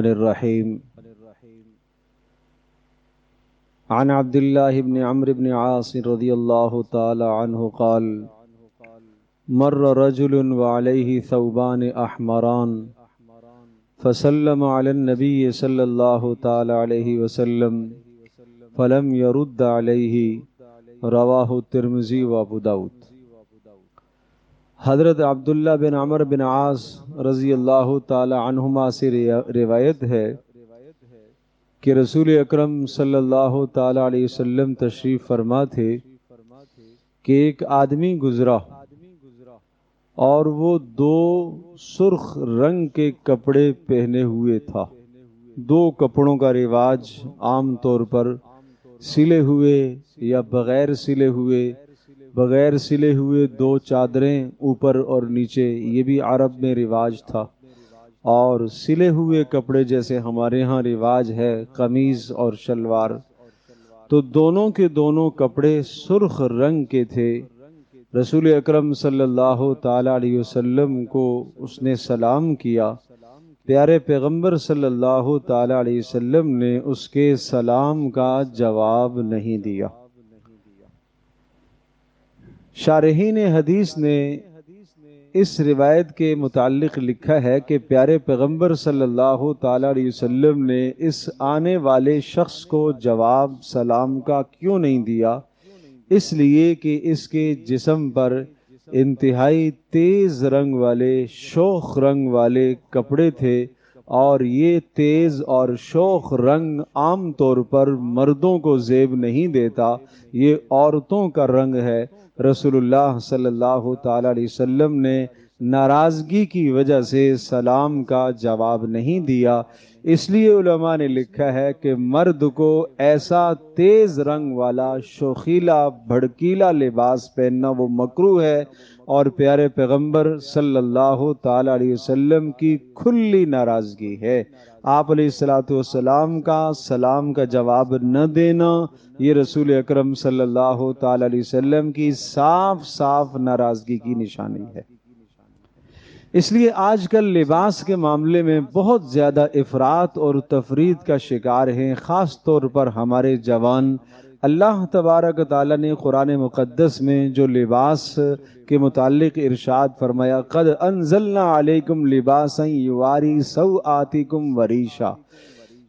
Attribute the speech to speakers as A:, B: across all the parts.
A: الرحیم عن عبد الله بن عمرو بن عاص رضی اللہ تعالی عنہ قال مر رجل وعليه ثوبان احمران فسلم على النبي صلی اللہ تعالی علیہ وسلم فلم يرد عليه رواہ الترمذی و ابو داود۔ حضرت عبداللہ بن عمرو بن عاص رضی اللہ تعالی عنہما سے روایت ہے کہ رسول اکرم صلی اللہ تعالی علیہ وسلم تشریف فرما تھے کہ ایک آدمی گزرا اور وہ دو سرخ رنگ کے کپڑے پہنے ہوئے تھا۔ دو کپڑوں کا رواج عام طور پر سلے ہوئے یا بغیر سلے ہوئے دو چادریں اوپر اور نیچے، یہ بھی عرب میں رواج تھا، اور سلے ہوئے کپڑے جیسے ہمارے ہاں رواج ہے قمیض اور شلوار۔ تو دونوں کے دونوں کپڑے سرخ رنگ کے تھے۔ رسول اکرم صلی اللہ تعالی علیہ وسلم کو اس نے سلام کیا، پیارے پیغمبر صلی اللہ تعالی علیہ وسلم نے اس کے سلام کا جواب نہیں دیا۔ شارحین حدیث نے اس روایت کے متعلق لکھا ہے کہ پیارے پیغمبر صلی اللہ تعالی علیہ وسلم نے اس آنے والے شخص کو جواب سلام کا کیوں نہیں دیا؟ اس لیے کہ اس کے جسم پر انتہائی تیز رنگ والے، شوخ رنگ والے کپڑے تھے، اور یہ تیز اور شوخ رنگ عام طور پر مردوں کو زیب نہیں دیتا، یہ عورتوں کا رنگ ہے۔ رسول اللہ صلی اللہ تعالی علیہ وسلم نے ناراضگی کی وجہ سے سلام کا جواب نہیں دیا۔ اس لیے علماء نے لکھا ہے کہ مرد کو ایسا تیز رنگ والا شوخیلا بھڑکیلا لباس پہننا وہ مکروہ ہے، اور پیارے پیغمبر صلی اللہ تعالی علیہ وسلم کی کھلی ناراضگی ہے۔ آپ علیہ الصلوۃ والسلام کا سلام کا جواب نہ دینا یہ رسول اکرم صلی اللہ تعالی علیہ وسلم کی صاف ناراضگی کی نشانی ہے۔ اس لیے آج کل لباس کے معاملے میں بہت زیادہ افراط اور تفریط کا شکار ہیں، خاص طور پر ہمارے جوان۔ اللہ تبارک تعالیٰ نے قرآن مقدس میں جو لباس کے متعلق ارشاد فرمایا، قد انزلنا علیکم لباسا یواری سوآتکم وریشا،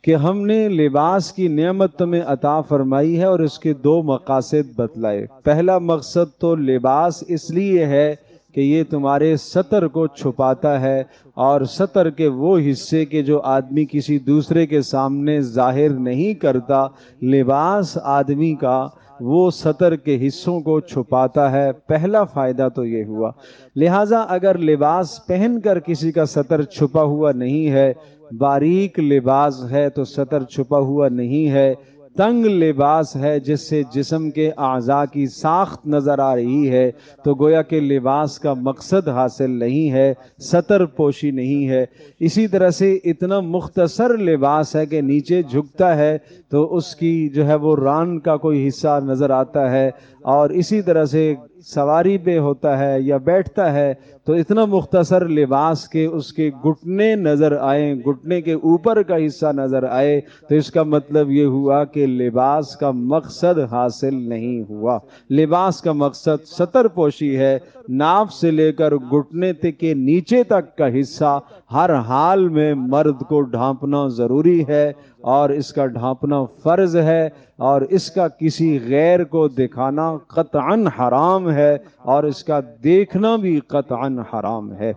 A: کہ ہم نے لباس کی نعمت تمہیں عطا فرمائی ہے، اور اس کے دو مقاصد بتلائے۔ پہلا مقصد تو لباس اس لیے ہے کہ یہ تمہارے سطر کو چھپاتا ہے، اور سطر کے وہ حصے کے جو آدمی کسی دوسرے کے سامنے ظاہر نہیں کرتا، لباس آدمی کا وہ سطر کے حصوں کو چھپاتا ہے۔ پہلا فائدہ تو یہ ہوا۔ لہٰذا اگر لباس پہن کر کسی کا سطر چھپا ہوا نہیں ہے، باریک لباس ہے تو سطر چھپا ہوا نہیں ہے، تنگ لباس ہے جس سے جسم کے اعضاء کی ساخت نظر آ رہی ہے، تو گویا کہ لباس کا مقصد حاصل نہیں ہے، سطر پوشی نہیں ہے۔ اسی طرح سے اتنا مختصر لباس ہے کہ نیچے جھکتا ہے تو اس کی جو ہے وہ ران کا کوئی حصہ نظر آتا ہے، اور اسی طرح سے سواری پہ ہوتا ہے یا بیٹھتا ہے تو اتنا مختصر لباس کے اس کے گھٹنے نظر آئیں، گھٹنے کے اوپر کا حصہ نظر آئے، تو اس کا مطلب یہ ہوا کہ لباس کا مقصد حاصل نہیں ہوا۔ لباس کا مقصد سطر پوشی ہے۔ ناف سے لے کر گھٹنے کے نیچے تک کا حصہ ہر حال میں مرد کو ڈھانپنا ضروری ہے، اور اس کا ڈھانپنا فرض ہے، اور اس کا کسی غیر کو دکھانا قطعاً حرام ہے، اور اس کا دیکھنا بھی قطعاً حرام ہے۔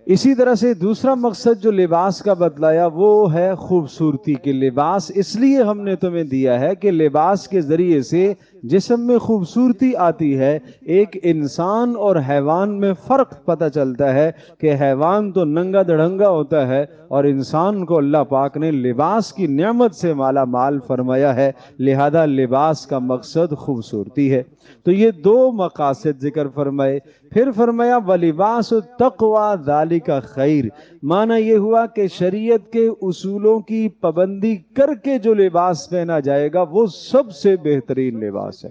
A: اسی طرح سے دوسرا مقصد جو لباس کا بتلایا وہ ہے خوبصورتی کے۔ لباس اس لیے ہم نے تمہیں دیا ہے کہ لباس کے ذریعے سے جسم میں خوبصورتی آتی ہے۔ ایک انسان اور حیوان میں فرق پتہ چلتا ہے کہ حیوان تو ننگا دڑنگا ہوتا ہے، اور انسان کو اللہ پاک نے لباس کی نعمت سے مالا مال فرمایا ہے، لہذا لباس کا مقصد خوبصورتی ہے۔ تو یہ دو مقاصد ذکر فرمائے۔ پھر فرمایا وَلِبَاسُ التَّقْوَى ذَلِكَ خَيْرٌ، معنی یہ ہوا کہ شریعت کے اصولوں کی پابندی کر کے جو لباس پہنا جائے گا وہ سب سے بہترین لباس ہے۔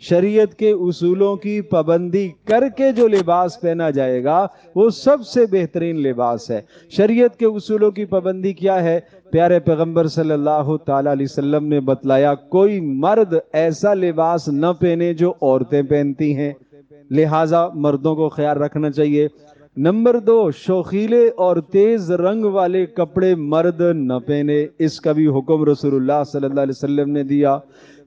A: شریعت کے اصولوں کی پابندی کر کے جو لباس پہنا جائے گا وہ سب سے بہترین لباس ہے۔ شریعت کے اصولوں کی پابندی کیا ہے؟ پیارے پیغمبر صلی اللہ تعالی علیہ وسلم نے بتلایا کوئی مرد ایسا لباس نہ پہنے جو عورتیں پہنتی ہیں، لہٰذا مردوں کو خیال رکھنا چاہیے۔ نمبر 2، شوخیلے اور تیز رنگ والے کپڑے مرد نہ پہنے، اس کا بھی حکم رسول اللہ صلی اللہ علیہ وسلم نے دیا۔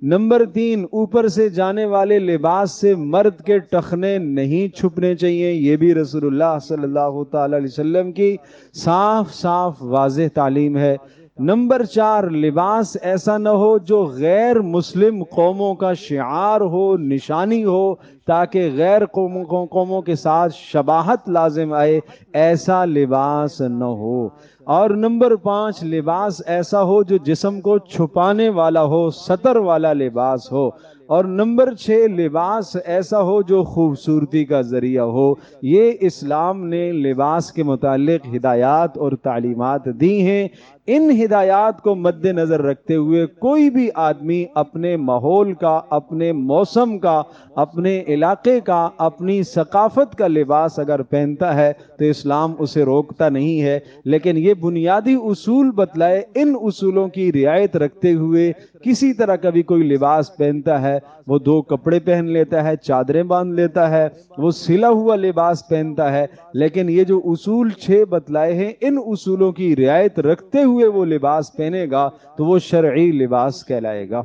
A: نمبر 3، اوپر سے جانے والے لباس سے مرد کے ٹخنے نہیں چھپنے چاہیے، یہ بھی رسول اللہ صلی اللہ تعالی علیہ وسلم کی صاف صاف واضح تعلیم ہے۔ نمبر 4، لباس ایسا نہ ہو جو غیر مسلم قوموں کا شعار ہو، نشانی ہو، تاکہ غیر قوموں کے ساتھ شباہت لازم آئے، ایسا لباس نہ ہو۔ اور نمبر 5، لباس ایسا ہو جو جسم کو چھپانے والا ہو، ستر والا لباس ہو۔ اور نمبر 6، لباس ایسا ہو جو خوبصورتی کا ذریعہ ہو۔ یہ اسلام نے لباس کے متعلق ہدایات اور تعلیمات دی ہیں۔ ان ہدایات کو مد نظر رکھتے ہوئے کوئی بھی آدمی اپنے ماحول کا، اپنے موسم کا، اپنے علاقے کا، اپنی ثقافت کا لباس اگر پہنتا ہے تو اسلام اسے روکتا نہیں ہے، لیکن یہ بنیادی اصول بتلائے، ان اصولوں کی رعایت رکھتے ہوئے کسی طرح کا بھی کوئی لباس پہنتا ہے، وہ 2 کپڑے پہن لیتا ہے، چادریں باندھ لیتا ہے، وہ سلا ہوا لباس پہنتا ہے، لیکن یہ جو اصول 6 بتلائے ہیں، ان اصولوں کی رعایت رکھتے ہوئے وہ لباس پہنے گا تو وہ شرعی لباس کہلائے گا۔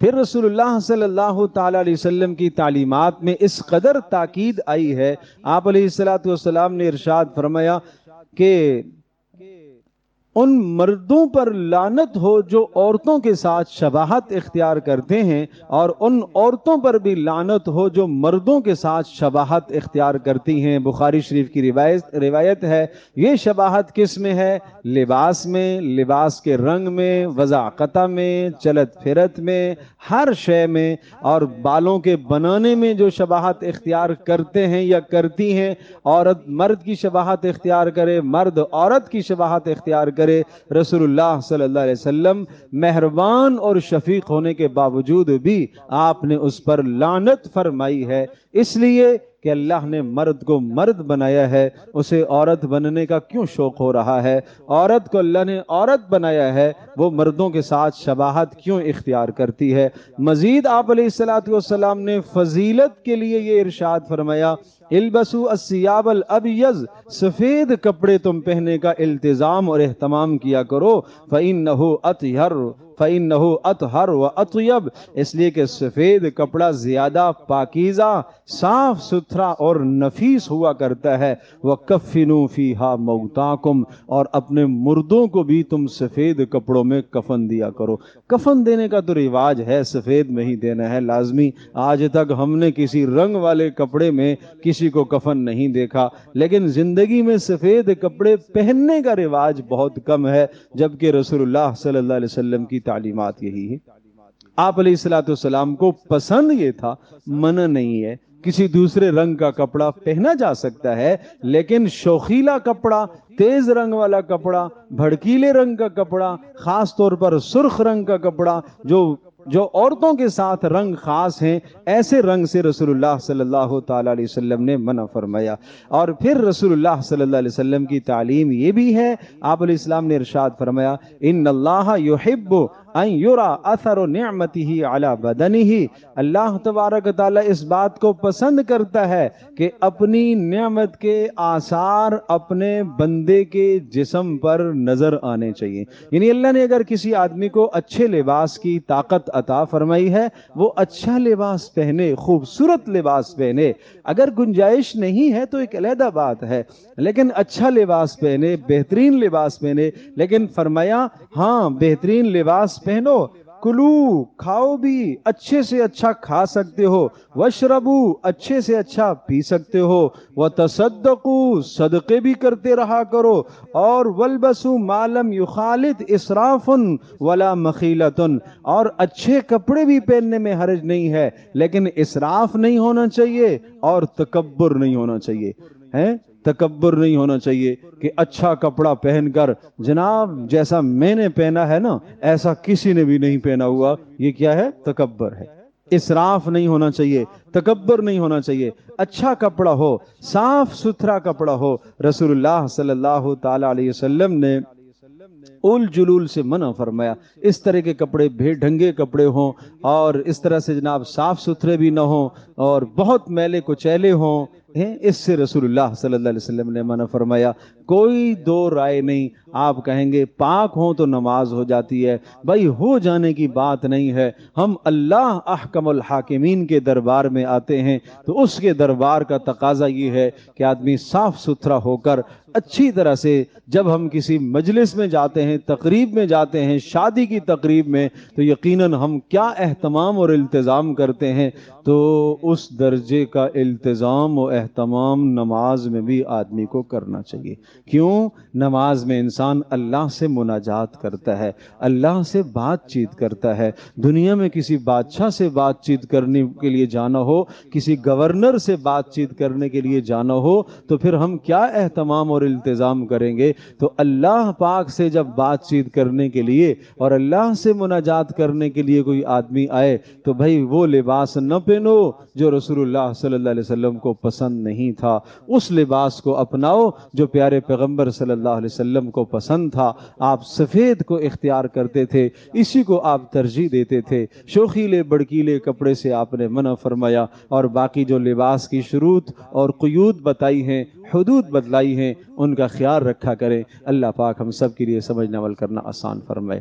A: پھر رسول اللہ صلی اللہ تعالی علیہ وسلم کی تعلیمات میں اس قدر تاکید آئی ہے، آپ علیہ الصلوۃ والسلام نے ارشاد فرمایا کہ ان مردوں پر لعنت ہو جو عورتوں کے ساتھ شباہت اختیار کرتے ہیں، اور ان عورتوں پر بھی لعنت ہو جو مردوں کے ساتھ شباہت اختیار کرتی ہیں۔ بخاری شریف کی روایت ہے۔ یہ شباہت کس میں ہے؟ لباس میں، لباس کے رنگ میں، وضاقتہ میں، چلت پھرت میں، ہر شے میں، اور بالوں کے بنانے میں جو شباہت اختیار کرتے ہیں یا کرتی ہیں، عورت مرد کی شباہت اختیار کرے، مرد عورت کی شباہت اختیار کرے۔ رسول اللہ صلی اللہ علیہ وسلم مہربان اور شفیق ہونے کے باوجود بھی آپ نے اس پر لعنت فرمائی ہے، اس لیے کہ اللہ نے مرد کو مرد بنایا ہے، اسے عورت بننے کا کیوں شوق ہو رہا ہے؟ عورت کو اللہ نے عورت بنایا ہے، وہ مردوں کے ساتھ شباہت کیوں اختیار کرتی ہے؟ مزید آپ علیہ الصلوۃ والسلام نے فضیلت کے لیے یہ ارشاد فرمایا، البسوا الثیاب الابیض، سفید کپڑے تم پہننے کا التزام اور اہتمام کیا کرو، فَإِنَّهُ أَطْهَرُ وَأَطْيَبُ، اس لیے کہ سفید کپڑا زیادہ پاکیزہ، صاف ستھرا اور نفیس ہوا کرتا ہے۔ وَكَفِّنُوا فِيهَا مَوْتَاكُمْ، اور اپنے مردوں کو بھی تم سفید کپڑوں میں کفن دیا کرو۔ کفن دینے کا تو رواج ہے، سفید میں ہی دینا ہے لازمی۔ آج تک ہم نے کسی رنگ والے کپڑے میں کسی کو کفن نہیں دیکھا، لیکن زندگی میں سفید کپڑے پہننے کا رواج بہت کم ہے، جبکہ رسول اللہ صلی اللہ علیہ وسلم کی تعلیمات یہی ہے۔ آپ علیہ الصلوۃ والسلام کو پسند یہ تھا، منع نہیں ہے، کسی دوسرے رنگ کا کپڑا پہنا جا سکتا ہے، لیکن شوخیلا کپڑا، تیز رنگ والا کپڑا، بھڑکیلے رنگ کا کپڑا، خاص طور پر سرخ رنگ کا کپڑا، جو عورتوں کے ساتھ رنگ خاص ہیں، ایسے رنگ سے رسول اللہ صلی اللہ تعالی علیہ وسلم نے منع فرمایا۔ اور پھر رسول اللہ صلی اللہ علیہ وسلم کی تعلیم یہ بھی ہے، آپ علیہ السلام نے ارشاد فرمایا، ان اللہ یحب ان یرا اثر نعمتہ علی بدنہ، اللہ تبارک تعالی اس بات کو پسند کرتا ہے کہ اپنی نعمت کے آثار اپنے بندے کے جسم پر نظر آنے چاہیے۔ یعنی اللہ نے اگر کسی آدمی کو اچھے لباس کی طاقت عطا فرمائی ہے، وہ اچھا لباس پہنے، خوبصورت لباس پہنے۔ اگر گنجائش نہیں ہے تو ایک علیحدہ بات ہے، لیکن اچھا لباس پہنے، بہترین لباس پہنے۔ لیکن فرمایا ہاں بہترین لباس پہنو، کلو، کھاؤ بھی، اچھے سے اچھا کھا سکتے ہو، وشربو، اچھے سے اچھا پی سکتے ہو، وتصدقو، صدقے بھی کرتے رہا کرو، اور والبسو ما لم یخالط اسراف ولا مخیلۃ، اور اچھے کپڑے بھی پہننے میں حرج نہیں ہے، لیکن اسراف نہیں ہونا چاہیے اور تکبر نہیں ہونا چاہیے، تکبر نہیں ہونا چاہیے کہ اچھا کپڑا پہن کر جناب جیسا میں نے پہنا ہے نا ایسا کسی نے بھی نہیں پہنا ہوا، یہ کیا ہے؟ تکبر ہے۔ اسراف نہیں ہونا چاہیے، تکبر نہیں ہونا چاہیے، اچھا کپڑا ہو، صاف ستھرا کپڑا ہو۔ رسول اللہ صلی اللہ تعالی علیہ وسلم نے اول جلول سے منع فرمایا، اس طرح کے کپڑے بے ڈھنگے کپڑے ہوں اور اس طرح سے جناب صاف ستھرے بھی نہ ہوں اور بہت میلے کچیلے ہوں، اس سے رسول اللہ صلی اللہ علیہ وسلم نے منع فرمایا۔ کوئی دو رائے نہیں، آپ کہیں گے پاک ہوں تو نماز ہو جاتی ہے، بھائی ہو جانے کی بات نہیں ہے۔ ہم اللہ احکم الحاکمین کے دربار میں آتے ہیں تو اس کے دربار کا تقاضا یہ ہے کہ آدمی صاف ستھرا ہو کر اچھی طرح سے، جب ہم کسی مجلس میں جاتے ہیں، تقریب میں جاتے ہیں، شادی کی تقریب میں، تو یقیناً ہم کیا اہتمام اور التزام کرتے ہیں، تو اس درجے کا التزام و اہتمام نماز میں بھی آدمی کو کرنا چاہیے۔ کیوں؟ نماز میں انسان اللہ سے مناجات کرتا ہے، اللہ سے بات چیت کرتا ہے۔ دنیا میں کسی بادشاہ سے بات چیت کرنے کے لیے جانا ہو، کسی گورنر سے بات چیت کرنے کے لیے جانا ہو، تو پھر ہم کیا اہتمام اور التزام کریں گے؟ تو اللہ پاک سے جب بات چیت کرنے کے لیے اور اللہ سے مناجات کرنے کے لیے کوئی آدمی آئے تو بھائی وہ لباس نہ پہنو جو رسول اللہ صلی اللہ علیہ وسلم کو پسند نہیں تھا، اس لباس کو اپناؤ جو پیارے پیغمبر صلی اللہ علیہ وسلم کو پسند تھا۔ آپ سفید کو اختیار کرتے تھے، اسی کو آپ ترجیح دیتے تھے۔ شوخیلے بڑکیلے کپڑے سے آپ نے منع فرمایا، اور باقی جو لباس کی شروط اور قیود بتائی ہیں، حدود بتلائی ہیں، ان کا خیال رکھا کریں۔ اللہ پاک ہم سب کے لیے سمجھنا عمل کرنا آسان فرمائے۔